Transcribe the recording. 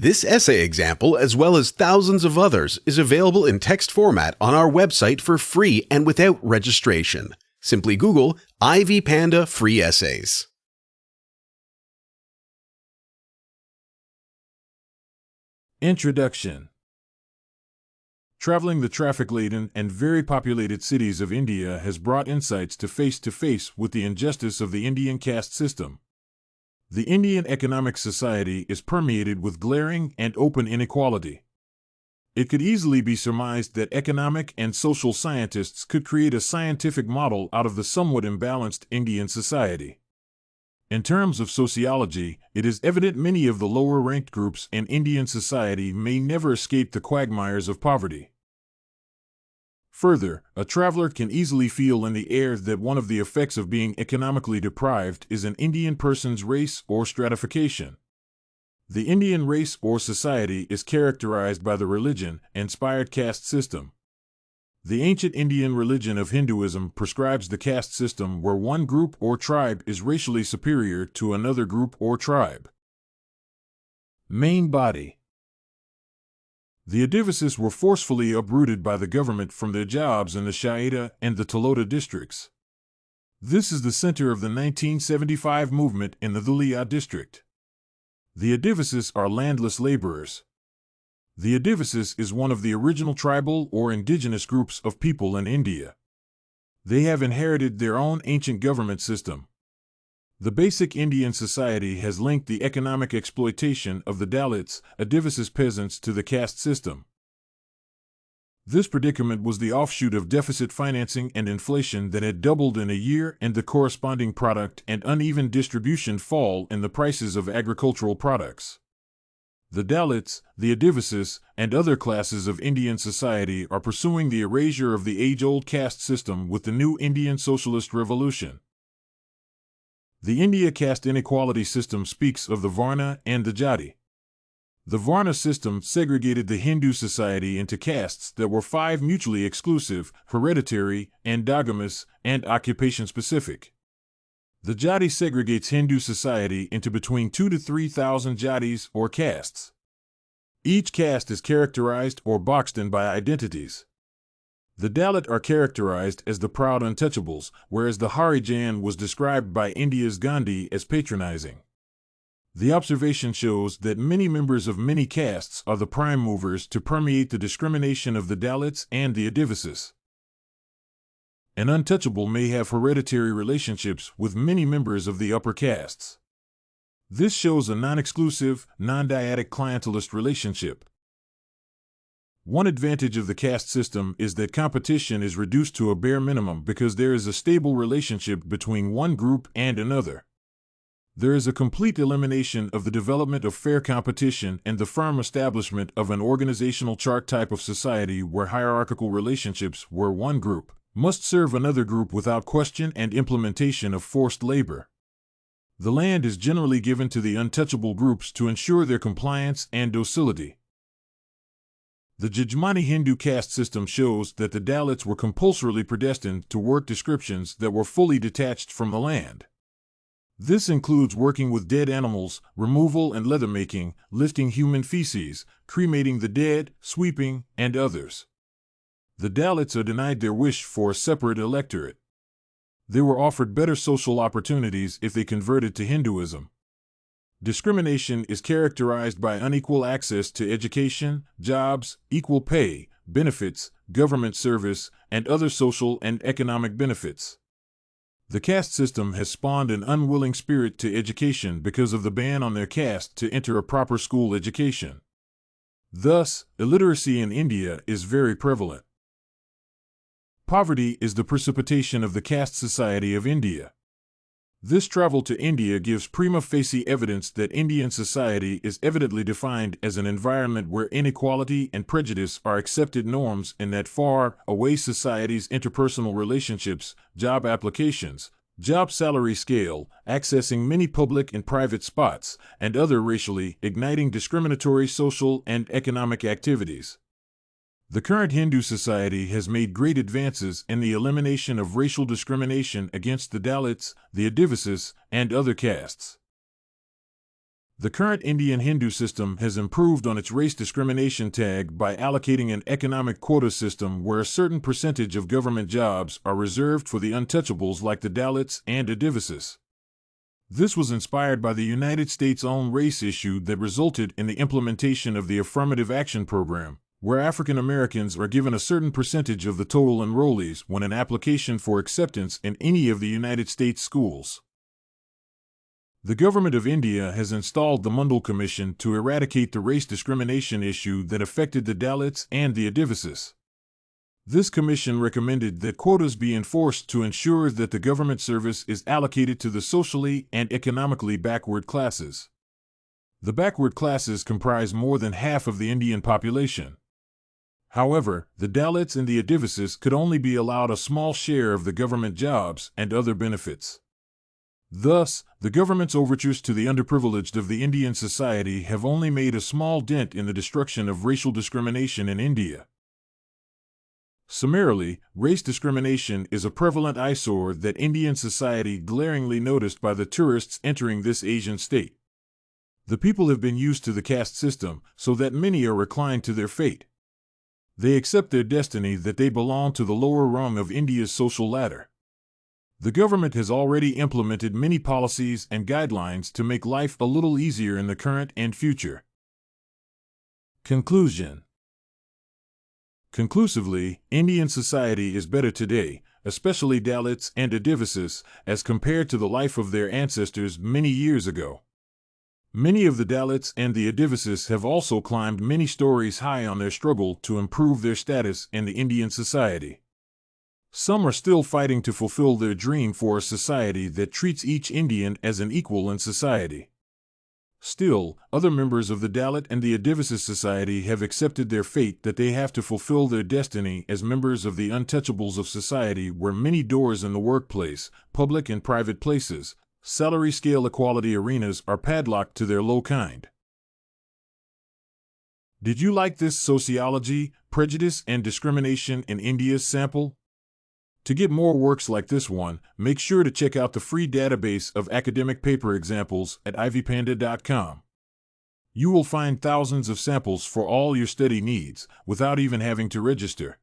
This essay example, as well as thousands of others, is available in text format on our website for free and without registration. Simply Google Ivy Panda Free Essays. Introduction. Traveling the traffic-laden and very populated cities of India has brought insights to face with the injustice of the Indian caste system. The Indian economic society is permeated with glaring and open inequality. It could easily be surmised that economic and social scientists could create a scientific model out of the somewhat imbalanced Indian society. In terms of sociology, it is evident many of the lower-ranked groups in Indian society may never escape the quagmires of poverty. Further, a traveler can easily feel in the air that one of the effects of being economically deprived is an Indian person's race or stratification. The Indian race or society is characterized by the religion-inspired caste system. The ancient Indian religion of Hinduism prescribes the caste system where one group or tribe is racially superior to another group or tribe. Main body. The Adivasis were forcefully uprooted by the government from their jobs in the Cited and the Talota districts. This is the center of the 1975 movement in the Dalit district. The Adivasis are landless laborers. The Adivasis is one of the original tribal or indigenous groups of people in India. They have inherited their own ancient government system. The basic Indian society has linked the economic exploitation of the Dalits, Adivasis peasants, to the caste system. This predicament was the offshoot of deficit financing and inflation that had doubled in a year and the corresponding product and uneven distribution fall in the prices of agricultural products. The Dalits, the Adivasis, and other classes of Indian society are pursuing the erasure of the age-old caste system with the new Indian Socialist revolution. The India caste inequality system speaks of the Varna and the Jati. The Varna system segregated the Hindu society into castes that were 5 mutually exclusive, hereditary, endogamous, and occupation-specific. The Jati segregates Hindu society into between 2,000 to 3,000 Jatis or castes. Each caste is characterized or boxed in by identities. The Dalit are characterized as the proud untouchables, whereas the Harijan was described by India's Gandhi as patronizing. The observation shows that many members of many castes are the prime movers to permeate the discrimination of the Dalits and the Adivasis. An untouchable may have hereditary relationships with many members of the upper castes. This shows a non-exclusive, non-dyadic clientelist relationship. One advantage of the caste system is that competition is reduced to a bare minimum because there is a stable relationship between one group and another. There is a complete elimination of the development of fair competition and the firm establishment of an organizational chart type of society where hierarchical relationships where one group must serve another group without question and implementation of forced labor. The land is generally given to the untouchable groups to ensure their compliance and docility. The Jajmani Hindu caste system shows that the Dalits were compulsorily predestined to work descriptions that were fully detached from the land. This includes working with dead animals, removal and leather making, lifting human feces, cremating the dead, sweeping, and others. The Dalits are denied their wish for a separate electorate. They were offered better social opportunities if they converted to Hinduism. Discrimination is characterized by unequal access to education, jobs, equal pay, benefits, government service, and other social and economic benefits. The caste system has spawned an unwilling spirit to education because of the ban on their caste to enter a proper school education. Thus, illiteracy in India is very prevalent. Poverty is the precipitation of the caste society of India. This travel to India gives prima facie evidence that Indian society is evidently defined as an environment where inequality and prejudice are accepted norms and that far-away society's interpersonal relationships, job applications, job salary scale, accessing many public and private spots, and other racially igniting discriminatory social and economic activities. The current Hindu society has made great advances in the elimination of racial discrimination against the Dalits, the Adivasis, and other castes. The current Indian Hindu system has improved on its race discrimination tag by allocating an economic quota system where a certain percentage of government jobs are reserved for the untouchables like the Dalits and Adivasis. This was inspired by the United States' own race issue that resulted in the implementation of the Affirmative Action Program, where African Americans are given a certain percentage of the total enrollees when an application for acceptance in any of the United States schools. The government of India has installed the Mundal Commission to eradicate the race discrimination issue that affected the Dalits and the Adivasis. This commission recommended that quotas be enforced to ensure that the government service is allocated to the socially and economically backward classes. The backward classes comprise more than half of the Indian population. However, the Dalits and the Adivasis could only be allowed a small share of the government jobs and other benefits. Thus, the government's overtures to the underprivileged of the Indian society have only made a small dent in the destruction of racial discrimination in India. Summarily, race discrimination is a prevalent eyesore that Indian society glaringly noticed by the tourists entering this Asian state. The people have been used to the caste system, so that many are reclined to their fate. They accept their destiny that they belong to the lower rung of India's social ladder. The government has already implemented many policies and guidelines to make life a little easier in the current and future. Conclusion. Conclusively, Indian society is better today, especially Dalits and Adivasis, as compared to the life of their ancestors many years ago. Many of the Dalits and the Adivasis have also climbed many stories high on their struggle to improve their status in the Indian society. Some are still fighting to fulfill their dream for a society that treats each Indian as an equal in society. Still, other members of the Dalit and the Adivasis society have accepted their fate that they have to fulfill their destiny as members of the untouchables of society, where many doors in the workplace, public and private places, salary scale equality arenas are padlocked to their low kind. Did you like this Sociology, Prejudice and Discrimination in India's sample? To get more works like this one, make sure to check out the free database of academic paper examples at ivpanda.com. You will find thousands of samples for all your study needs, without even having to register.